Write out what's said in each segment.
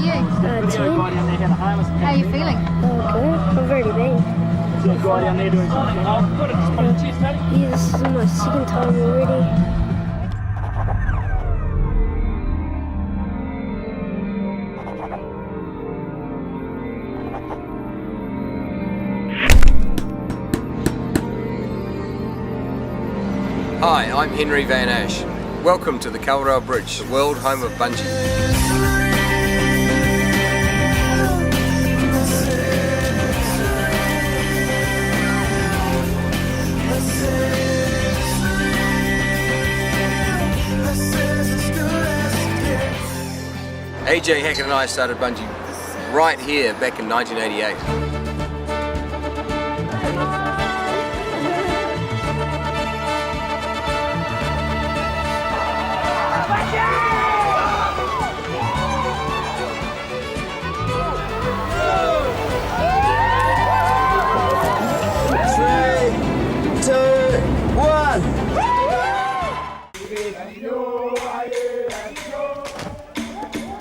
you? 10. How are you feeling? Okay, I've already been. Yeah, this is my second time already. Hi, I'm Henry Van Ash. Welcome to the Kawerau Bridge, the world home of Bungy. AJ Hackett and I started Bungy right here back in 1988.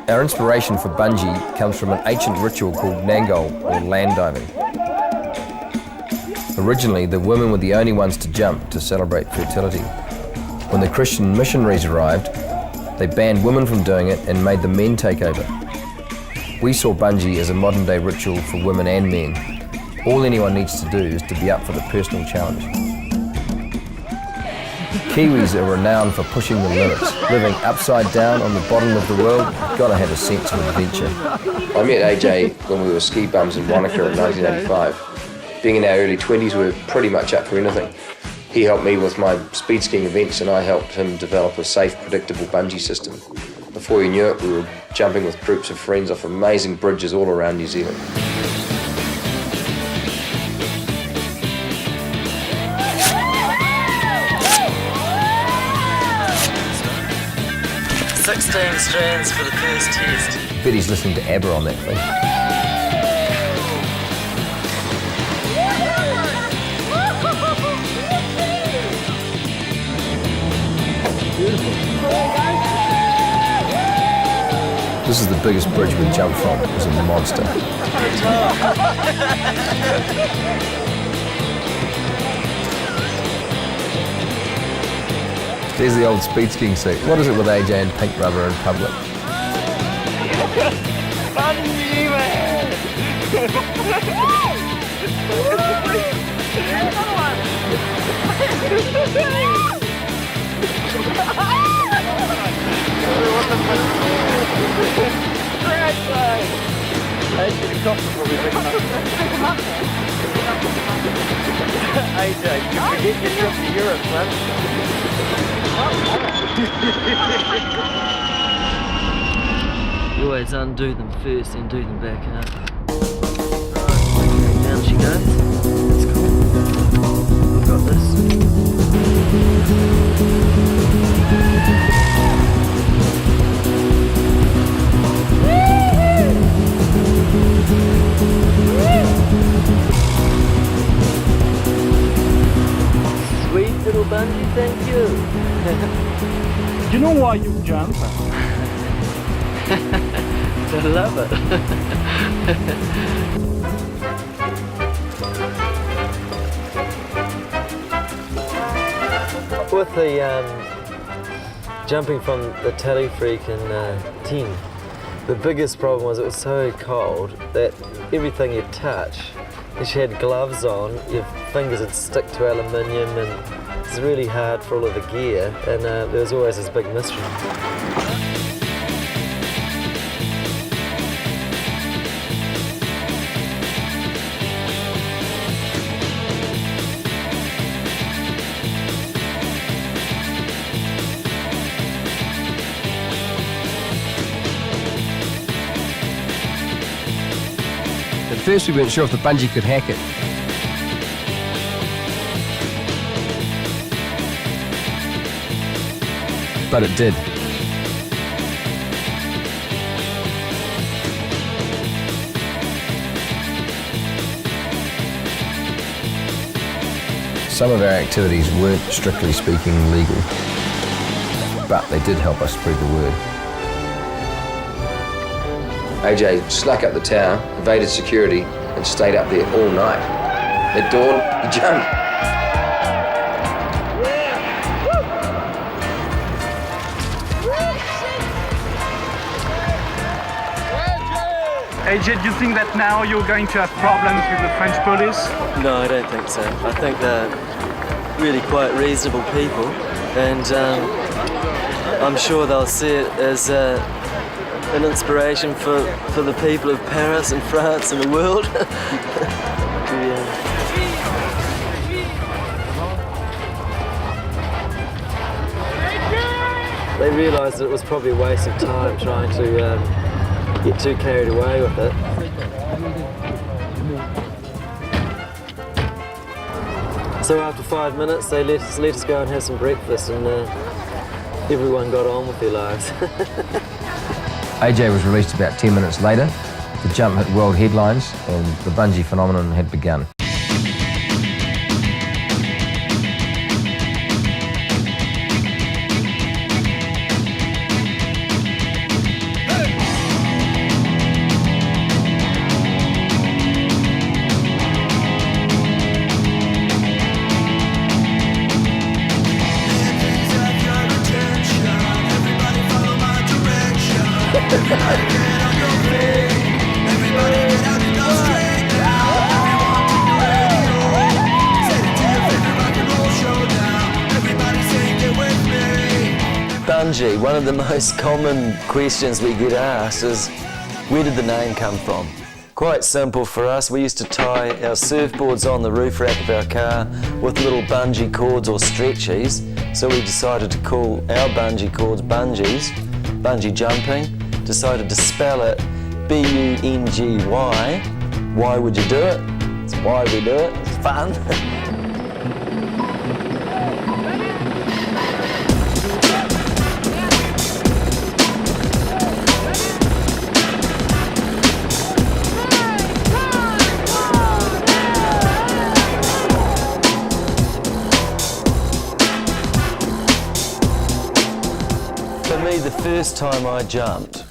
Our inspiration for Bungy comes from an ancient ritual called Nangol, or land diving. Originally, the women were the only ones to jump to celebrate fertility. When the Christian missionaries arrived, they banned women from doing it and made the men take over. We saw Bungy as a modern-day ritual for women and men. All anyone needs to do is to be up for the personal challenge. Kiwis are renowned for pushing the limits. Living upside down on the bottom of the world, gotta have a sense of adventure. I met AJ when we were ski bums in Wanaka in 1985. Being in our early 20s, we were pretty much up for anything. He helped me with my speed skiing events and I helped him develop a safe, predictable bungee system. Before you knew it, we were jumping with groups of friends off amazing bridges all around New Zealand. Strands for the first test. Bet he's listening to ABBA on that thing. This is the biggest bridge we jumped from. It was a monster. There's the old speed skiing seat. What is it with AJ and pink rubber in public? Bungy, man! AJ, you forget your trip to Europe, man. You always undo them first and do them back up. Right, down she goes. That's cool. I've got this. Sweet little Bungy, thank you. Do you know why you jump? I love it. With the jumping from the Tally Freak in 10, the biggest problem was it was so cold that everything you touch, if you had gloves on, your fingers would stick to aluminium and it's really hard for all of the gear, and there was always this big mystery. At first we weren't sure if the Bungy could hack it. But it did. Some of our activities weren't strictly speaking legal, but they did help us spread the word. AJ snuck up the tower, evaded security, and stayed up there all night. At dawn, he jumped. AJ, do you think that now you're going to have problems with the French police? No, I don't think so. I think they're really quite reasonable people, and I'm sure they'll see it as an inspiration for the people of Paris and France and the world. Yeah. They realised that it was probably a waste of time trying to get too carried away with it. So after 5 minutes, they let us go and have some breakfast, and everyone got on with their lives. AJ was released about 10 minutes later. The jump hit world headlines and the Bungy phenomenon had begun. Bungy, one of the most common questions we get asked is, where did the name come from? Quite simple for us. We used to tie our surfboards on the roof rack of our car with little bungee cords or stretchies, so we decided to call our bungee cords bungees, bungee jumping, decided to spell it B-U-N-G-Y. Why would you do it? It's why we do it, it's fun. For me, the first time I jumped,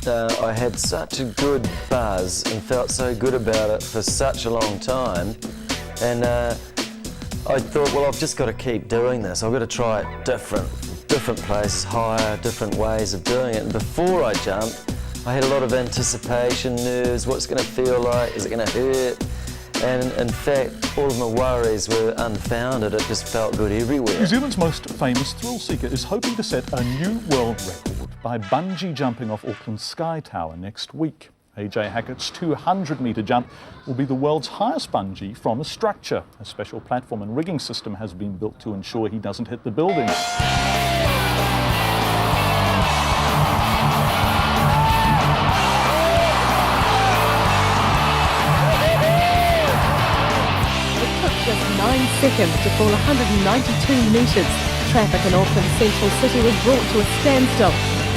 I had such a good buzz and felt so good about it for such a long time, and I thought, well, I've just got to keep doing this. I've got to try it different places, higher, different ways of doing it. And before I jumped, I had a lot of anticipation, nerves, what's it going to feel like, is it going to hurt? And in fact, all of my worries were unfounded. It just felt good everywhere. New Zealand's most famous thrill seeker is hoping to set a new world record by bungee jumping off Auckland's Sky Tower next week. AJ Hackett's 200-metre jump will be the world's highest bungee from a structure. A special platform and rigging system has been built to ensure he doesn't hit the building. Just 9 seconds to fall 192 metres. Traffic in Auckland's central city was brought to a standstill.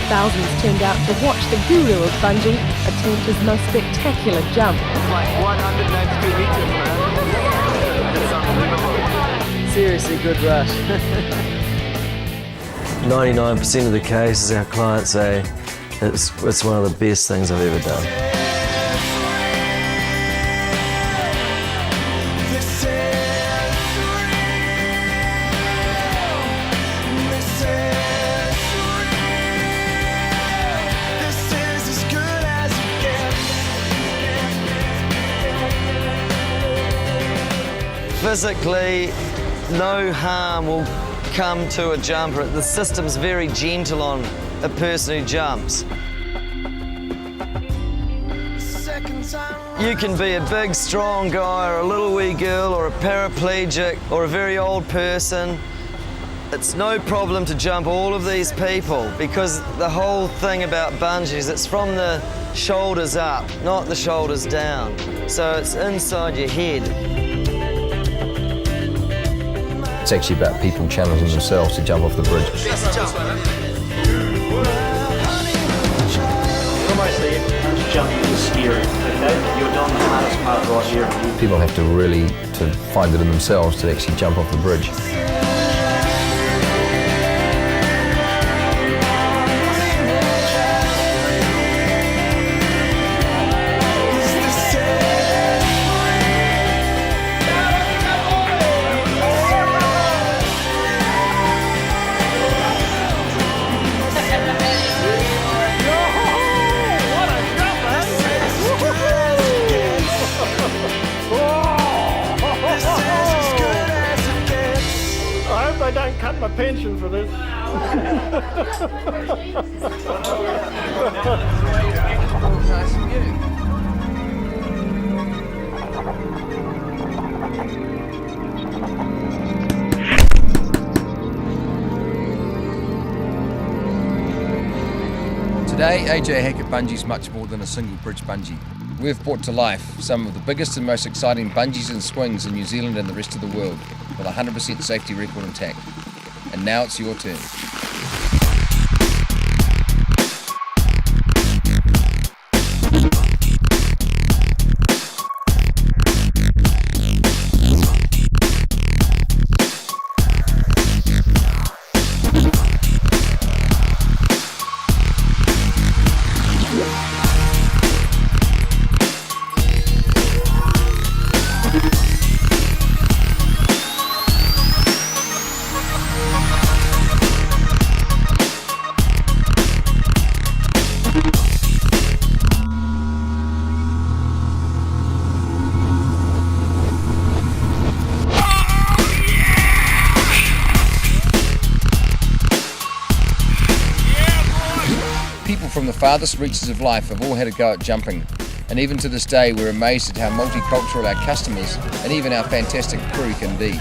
Thousands turned out to watch the guru of bungee attempt his most spectacular jump. It's like 192 meters, man. It's unbelievable. Seriously good rush. 99% of the cases our clients say it's one of the best things I've ever done. Physically, no harm will come to a jumper. The system's very gentle on a person who jumps. You can be a big, strong guy, or a little wee girl, or a paraplegic, or a very old person. It's no problem to jump all of these people, because the whole thing about bungees, it's from the shoulders up, not the shoulders down. So it's inside your head. It's actually about people challenging themselves to jump off the bridge. Jumping is scary, okay? You're doing the hardest part right here. People have to really find it in themselves to actually jump off the bridge. my pension for this. Today, AJ Hackett Bungy is much more than a single bridge bungee. We've brought to life some of the biggest and most exciting bungees and swings in New Zealand and the rest of the world, with a 100% safety record intact. And now it's your turn. People from the farthest reaches of life have all had a go at jumping, and even to this day we're amazed at how multicultural our customers and even our fantastic crew can be.